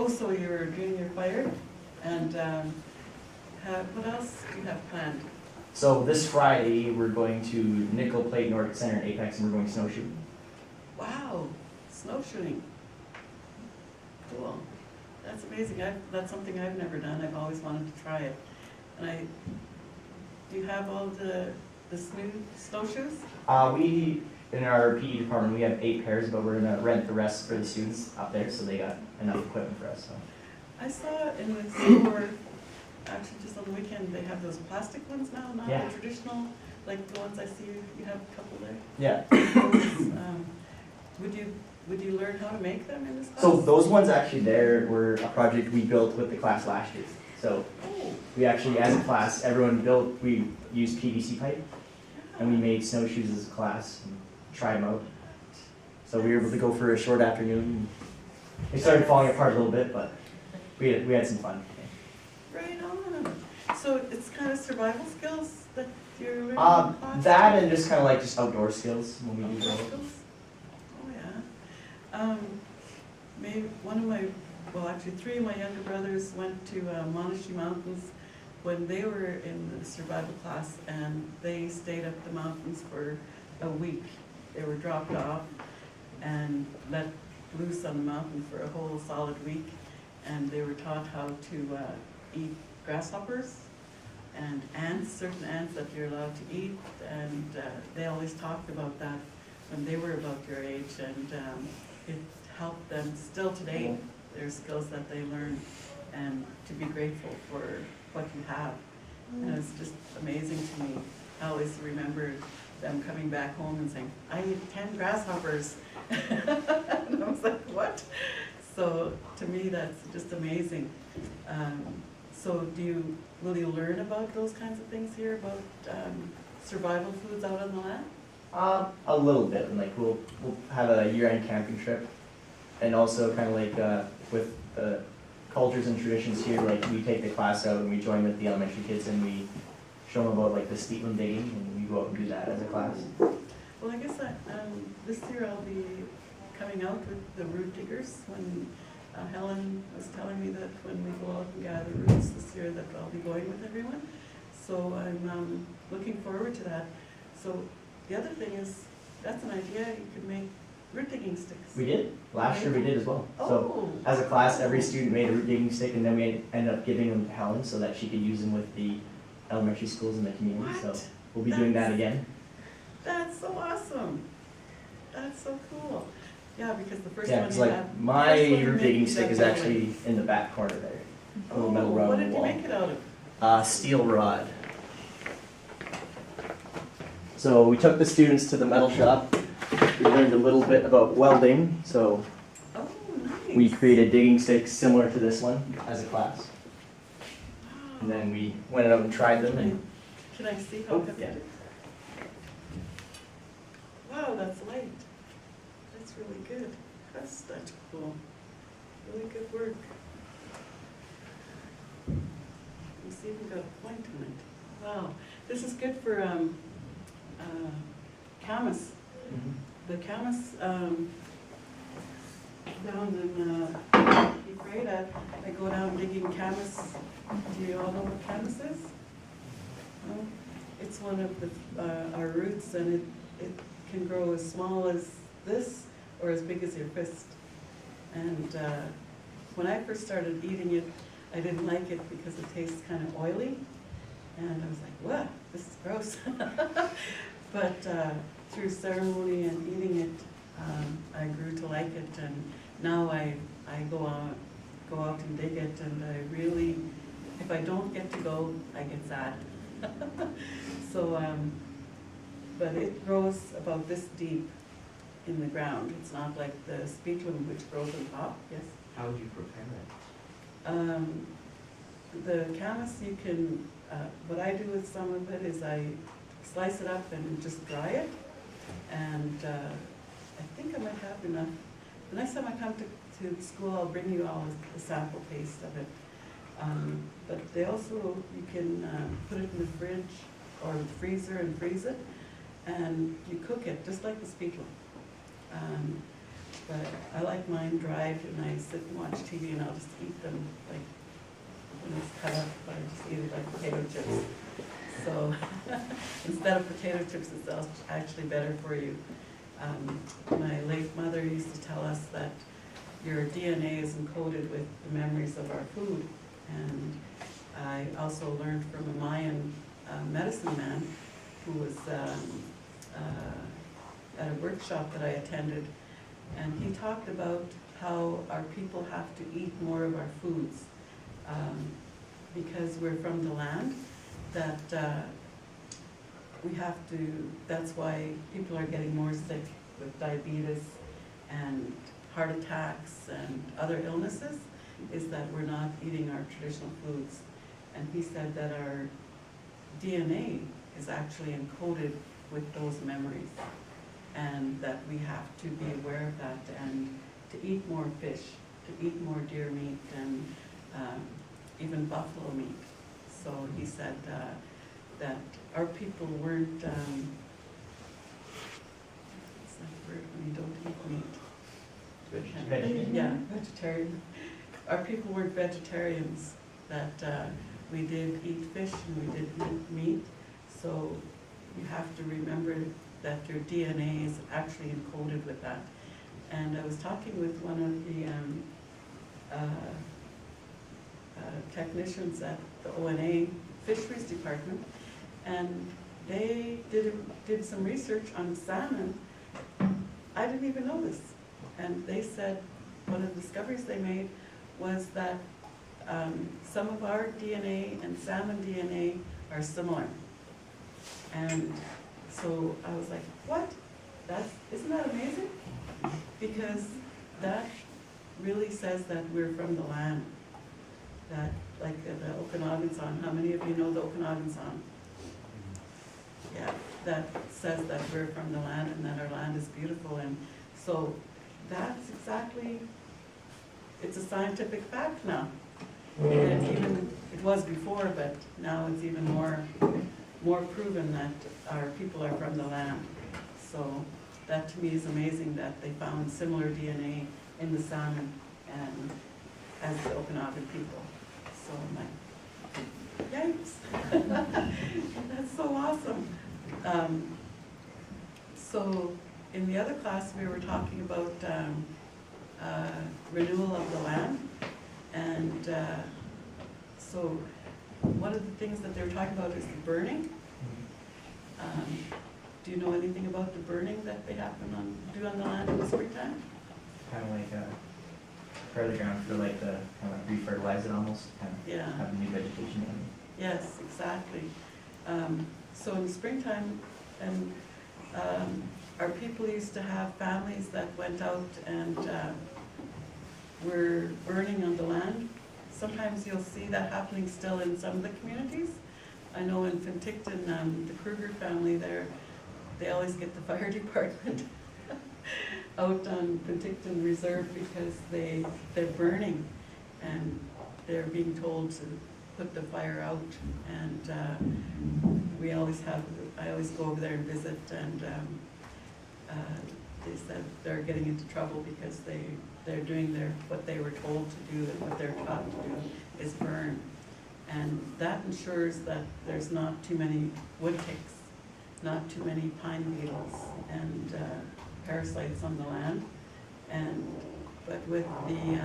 Oh, so you're junior fire, and what else do you have planned? So this Friday, we're going to Nickel Plate Nordic Center in Apex, and we're going snowshoeing. Wow, snowshoeing. Cool. That's amazing. That's something I've never done. I've always wanted to try it. And do you have all the snowshoes? We, in our PE department, we have 8 pairs, but we're gonna rent the rest for the students up there, so they got enough equipment for us, so. I saw in the store, actually just on the weekend, they have those plastic ones now, not Yeah. the traditional, like the ones I see you have a couple there. Yeah. Those, would you learn how to make them in this class? So those ones actually there were a project we built with the class last year. So Oh, we actually, as a class, everyone built, we used PVC pipe, yeah. and we made snowshoes as a class and tried them out. So we were able to go for a short afternoon. They started falling apart a little bit, but we had some fun. Right on. So it's kind of survival skills that you're learning in class? That and just kind of like just outdoor skills when we do Outdoor those. skills? Oh, yeah. Maybe actually 3 of my younger brothers went to Monashi Mountains when they were in the survival class, and they stayed up the mountains for a week. They were dropped off and let loose on the mountain for a whole solid week, and they were taught how to eat grasshoppers and ants, certain ants that you're allowed to eat, and they always talked about that when they were about your age, and it helped them still today, their skills that they learn, and to be grateful for what you have. And it's just amazing to me. I always remember them coming back home and saying, I ate 10 grasshoppers. And I was like, what? So to me, that's just amazing. So will you learn about those kinds of things here, about survival foods out on the land? A little bit, and like we'll have a year-end camping trip, and also kind of like with the cultures and traditions here, like we take the class out and we join with the elementary kids and we show them about like the steepland digging, and we go out and do that as a class. Well, I guess this year I'll be coming out with the root diggers when Helen was telling me that when we go out and gather roots this year that I'll be going with everyone. So I'm looking forward to that. So the other thing is, that's an idea, you could make root digging sticks. We did. Last year we did as well. So Oh. as a class, every student made a root digging stick, and then we ended up giving them to Helen so that she could use them with the elementary schools in the community. What? So we'll be doing that again. That's so awesome. That's so cool. Yeah, because the first Yeah, one it's you like had. my first one you root made, digging you stick got is that actually in the back corner there. A little metal rod what on the did you wall. make it out of? Steel rod. So we took the students to the metal shop. We learned a little bit about welding. So Oh, nice. we created digging sticks similar to this one as a class. And then we went out and tried them. And Can I see how Oh, heavy yeah. it is? Wow, that's light. That's really good. That's cool. Really good work. It's even got a point on it. Wow, this is good for camas. The camas down in Egrada, I go down digging camas. Do you all know what camas is? No? It's one of our roots, and it can grow as small as this or as big as your fist. And when I first started eating it, I didn't like it because it tastes kind of oily. And I was like, wow, this is gross. But through ceremony and eating it, I grew to like it. And now I go out and dig it, and I really, if I don't get to go, I get sad. So, but it grows about this deep in the ground. It's not like the speetlum, which grows on top. Yes? How would you prepare it? The camas, you can, what I do with some of it is I slice it up and just dry it. And I think I might have enough. The next time I come to school, I'll bring you all a sample taste of it. But they also, you can put it in the fridge or the freezer and freeze it, and you cook it just like the speetlum. But I like mine dried, and I sit and watch TV, and I'll just eat them, like, when it's cut up, I just eat it like potato chips. So, instead of potato chips, it's actually better for you. My late mother used to tell us that your DNA is encoded with the memories of our food. And I also learned from a Mayan medicine man who was at a workshop that I attended, and he talked about how our people have to eat more of our foods because we're from the land, that we have to, that's why people are getting more sick with diabetes and heart attacks and other illnesses, is that we're not eating our traditional foods. And he said that our DNA is actually encoded with those memories, and that we have to be aware of that and to eat more fish, to eat more deer meat, and even buffalo meat. So he said that our people weren't, what's that word when you don't eat meat? Vegetarian. Yeah, vegetarian. Our people weren't vegetarians, that we did eat fish and we did eat meat. So you have to remember that your DNA is actually encoded with that. And I was talking with one of the technicians at the ONA Fisheries Department, and they did some research on salmon. I didn't even know this. And they said one of the discoveries they made was that some of our DNA and salmon DNA are similar. And so I was like, what? Isn't that amazing? Because that really says that we're from the land. That, like the Okanagan song, how many of you know the Okanagan song? Yeah, that says that we're from the land and that our land is beautiful. And so that's exactly, it's a scientific fact now. And it was before, but now it's even more proven that our people are from the land. So that to me is amazing that they found similar DNA in the salmon and as the Okanagan people. So I'm like, yikes. That's so awesome. So in the other class, we were talking about renewal of the land. And so one of the things that they were talking about is the burning. Do you know anything about the burning that they do on the land in the springtime? Kind of like prepare the ground for like the kind of like refertilize it almost, kind of Yeah. have new vegetation in. Yes, exactly. So in the springtime, and our people used to have families that went out and were burning on the land. Sometimes you'll see that happening still in some of the communities. I know in Penticton, the Kruger family there, they always get the fire department out on Penticton Reserve because they're burning and they're being told to put the fire out. And I always go over there and visit, and they said they're getting into trouble because they're doing what they were told to do, and what they're taught to do is burn. And that ensures that there's not too many wood ticks, not too many pine beetles and parasites on the land. But with the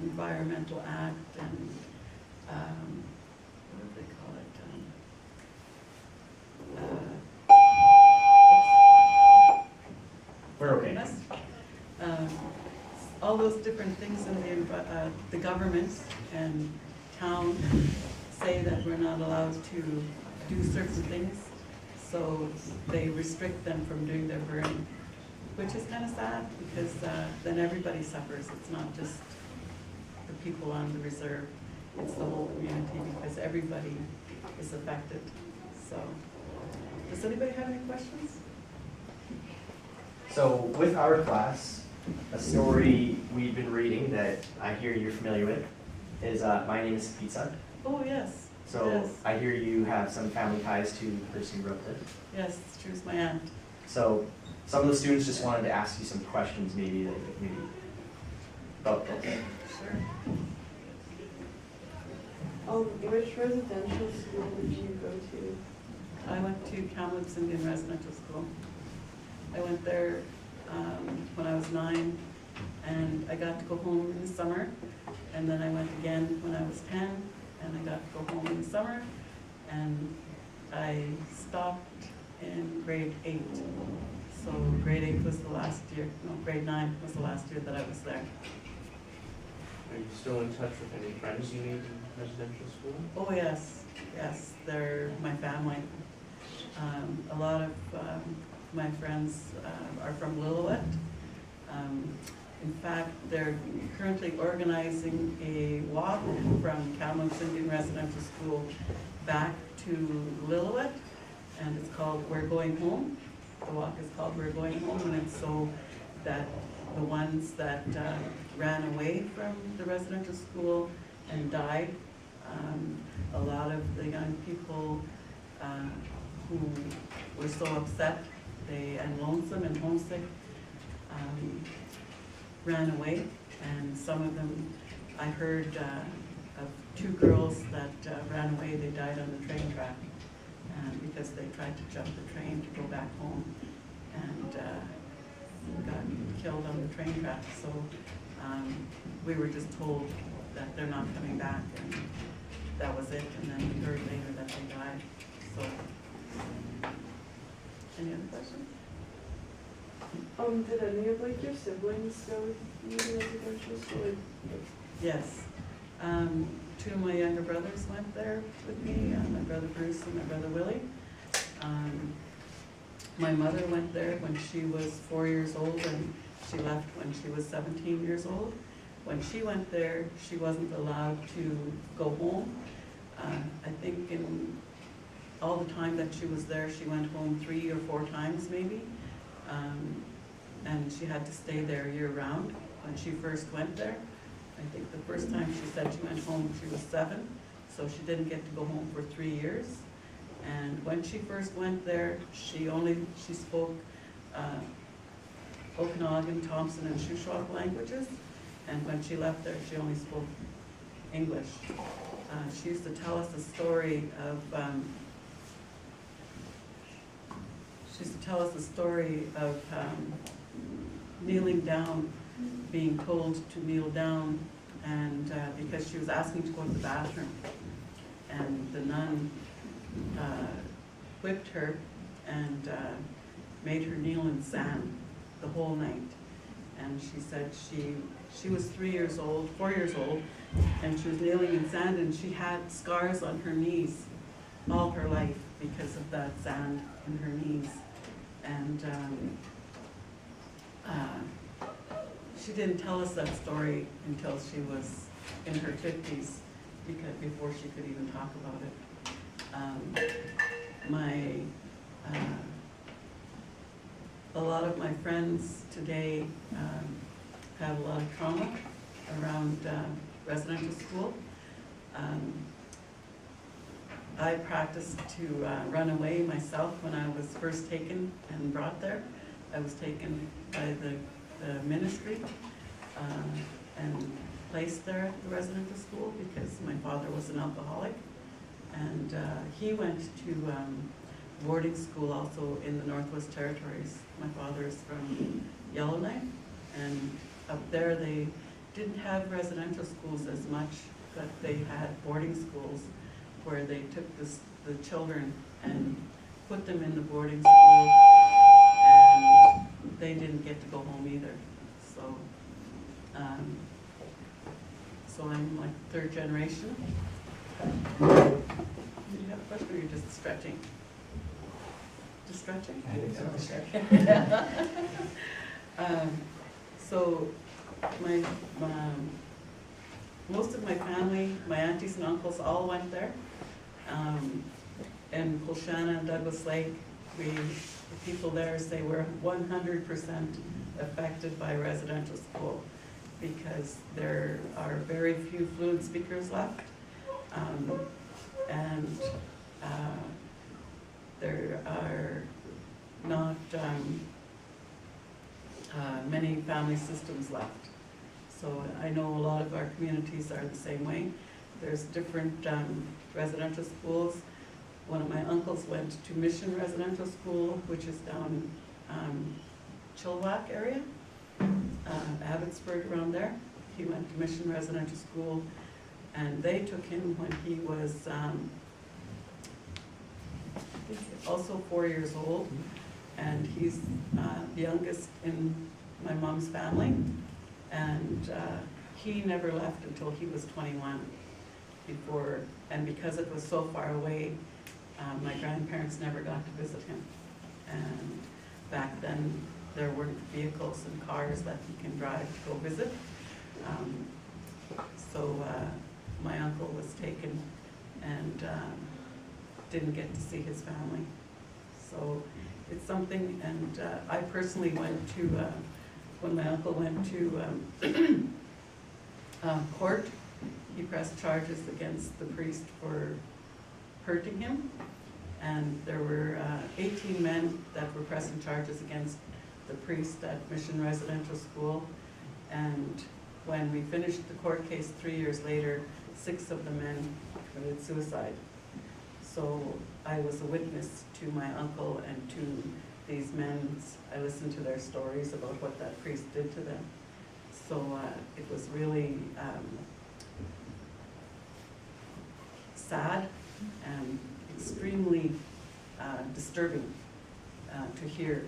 Environmental Act and what do they call it? We're okay. All those different things in the government and town say that we're not allowed to do certain things, so they restrict them from doing their burning, which is kind of sad because then everybody suffers. It's not just the people on the reserve, it's the whole community because everybody is affected. So, does anybody have any questions? So with our class, a story we've been reading that I hear you're familiar with is My Name is Pizza. Oh, yes. So Yes. I hear you have some family ties to the person who wrote it. Yes, it's true, it's my aunt. So some of the students just wanted to ask you some questions maybe about this. Sure. Which residential school did you go to? I went to Kamloops Indian Residential School. I went there when I was 9, and I got to go home in the summer. And then I went again when I was 10, and I got to go home in the summer. And I stopped in grade 8. So grade 8 was the last year, no, grade 9 was the last year that I was there. Are you still in touch with any friends you made in residential school? Oh, yes, yes, they're my family. A lot of my friends are from Lillooet. In fact, they're currently organizing a walk from Kamloops Indian Residential School back to Lillooet, and it's called We're Going Home. The walk is called We're Going Home, and it's so that the ones that ran away from the residential school and died, a lot of the young people who were so upset and lonesome and homesick ran away, and some of them, I heard of 2 girls that ran away. They died on the train track because they tried to jump the train to go back home, and got killed on the train track. So we were just told that they're not coming back, and that was it. And then we heard later that they died. So, any other questions? Did any of your siblings go with you to residential school? Yes. 2 of my younger brothers went there with me, my brother Bruce and my brother Willie. My mother went there when she was 4 years old, and she left when she was 17 years old. When she went there, she wasn't allowed to go home. I think in all the time that she was there, she went home 3 or 4 times maybe. And she had to stay there year-round when she first went there. I think the first time she said she went home, she was 7, so she didn't get to go home for 3 years. And when she first went there, she spoke Okanagan, Thompson, and Shuswap languages. And when she left there, she only spoke English. She used to tell us a story of kneeling down, being told to kneel down, and because she was asking to go to the bathroom, and the nun whipped her and made her kneel in sand the whole night. And she said she was 4 years old, and she was kneeling in sand, and she had scars on her knees all her life because of that sand in her knees. And she didn't tell us that story until she was in her 50s, before she could even talk about it. A lot of my friends today have a lot of trauma around residential school. I practiced to run away myself when I was first taken and brought there. I was taken by the ministry and placed there at the residential school because my father was an alcoholic. And he went to boarding school also in the Northwest Territories. My father is from Yellowknife, and up there they didn't have residential schools as much, but they had boarding schools where they took the children and put them in the boarding school, and they didn't get to go home either. So I'm like 3rd generation. Did you have a question, or you're just stretching? Just stretching? I think so. So most of my family, my aunties and uncles all went there. And Colchana and Douglas Lake, the people there say we're 100% affected by residential school because there are very few fluent speakers left. And there are not many family systems left. So I know a lot of our communities are the same way. There's different residential schools. One of my uncles went to Mission Residential School, which is down Chilliwack area, Abbotsford around there. He went to Mission Residential School, and they took him when he was I think also 4 years old, and he's the youngest in my mom's family, and he never left until he was 21. And because it was so far away, my grandparents never got to visit him. And back then, there weren't vehicles and cars that he can drive to go visit. So my uncle was taken and didn't get to see his family. So it's something, and I personally went to, when my uncle went to court, he pressed charges against the priest for hurting him. And there were 18 men that were pressing charges against the priest at Mission Residential School. And when we finished the court case 3 years later, 6 of the men committed suicide. So I was a witness to my uncle and to these men. I listened to their stories about what that priest did to them. So it was really sad and extremely disturbing to hear